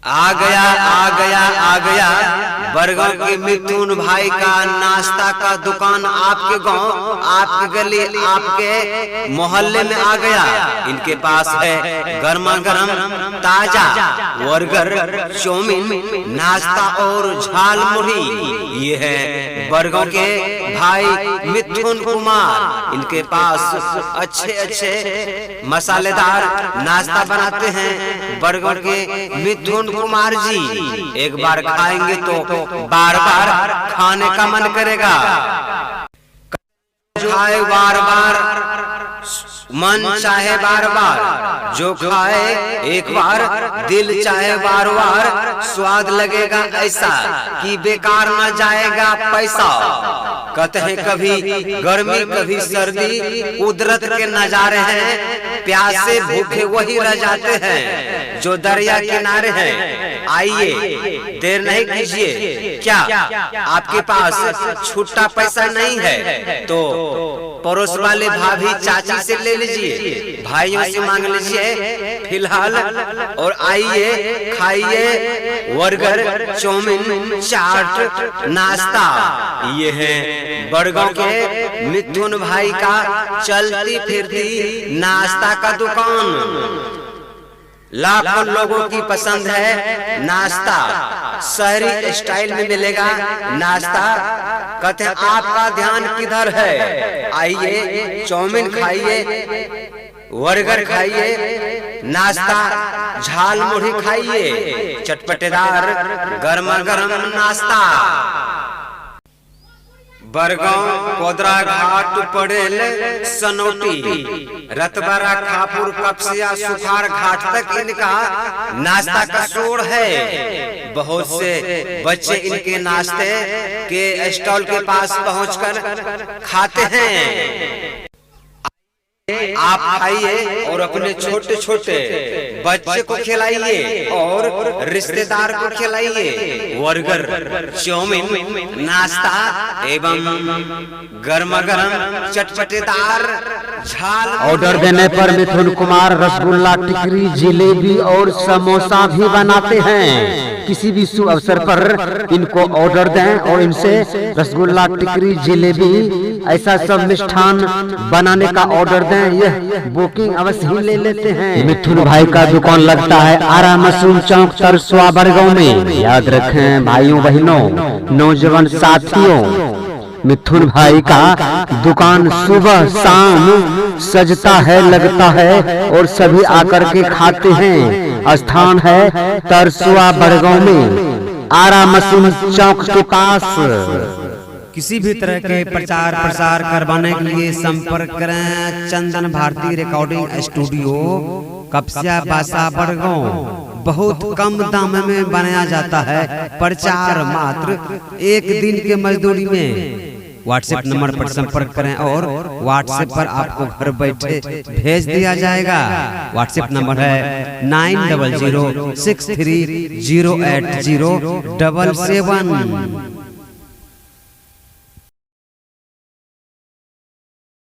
आ गया बरगांव के मिथुन भाई का नाश्ता का दुकान आपके गांव, आपके गली, आपके मोहल्ले में आ गया। इनके पास है गर्मा गर्म ताजा बर्गर, चाउमीन, नाश्ता और झाल मुढ़ी। ये है बरगांव के भाई मिथुन कुमार। इनके पास अच्छे मसालेदार नाश्ता बनाते हैं बरगांव के मिथुन कुमार जी। एक बार खाएंगे तो बार बार खाने का मन करेगा। खाए बार बार मन चाहे बार बार, जो खाए एक बार दिल चाहे बार बार। स्वाद लगेगा ऐसा कि बेकार न जाएगा पैसा। कहते हैं कभी गर्मी कभी सर्दी, कुदरत के नजारे हैं। प्यासे भूखे वही रह जाते हैं जो दरिया किनारे हैं। आइए देर नहीं कीजिए। क्या आपके पास छुट्टा पैसा नहीं है तो पड़ोस वाले भाभी चाची से ले लीजिए, भाइयों से मांग लीजिए फिलहाल। और आइए खाइए बर्गर, चाउमीन, चाट, नाश्ता। ये है बरगांव के मिथुन भाई का चलती फिरती नाश्ता का दुकान। लाखों लोगों की पसंद है नाश्ता, शहरी स्टाइल में मिलेगा नाश्ता। कहते हैं आपका ध्यान किधर है? आइए चाउमीन खाइए, बर्गर खाइए, नाश्ता झाल मुढ़ी खाइए, चटपटेदार गर्मा गर्म नाश्ता। बरगांव कोदरा घाट पड़ेल सनोटी, रतबरा, खापुर, कपसिया, सुखार घाट तक इनका नाश्ता का शोर है। बहुत से बच्चे इनके नाश्ते के स्टॉल के पास पहुंचकर खाते हैं। आप खाइए और अपने छोटे छोटे बच्चे को खिलाइए और रिश्तेदार को खिलाइए। बर्गर, चाउमीन, नाश्ता एवं गर्मा गर्म चटपटेदार झाल। ऑर्डर देने पर मिथुन कुमार रसगुल्ला, टिकरी, जिलेबी और समोसा भी बनाते हैं। किसी भी शुभ अवसर पर इनको ऑर्डर दें और इनसे रसगुल्ला, टिकरी, जिलेबी ऐसा सब मिष्ठान बनाने का ऑर्डर दें। यह बुकिंग अवश्य ही ले लेते हैं। मिथुन भाई का दुकान लगता है आरा मशरूम चौक, तरसुआ, बरगांव में। याद रखें भाइयों बहनों नौजवान साथियों, मिथुन भाई का दुकान सुबह शाम सजता है, लगता है और सभी आकर के खाते हैं। स्थान है तरसुआ, बरगांव में, आरा मशरूम चौक के पास। किसी भी तरह के प्रचार प्रसार करवाने के लिए संपर्क करें चंदन भारती रिकॉर्डिंग स्टूडियो, कपसिया, बासा, बरगांव। बहुत कम दाम में बनाया जाता है प्रचार मात्र 1 दिन के मजदूरी में। व्हाट्सएप नंबर पर संपर्क करें और व्हाट्सएप पर आपको घर बैठे भेज दिया जाएगा। व्हाट्सएप नंबर है 9006308077।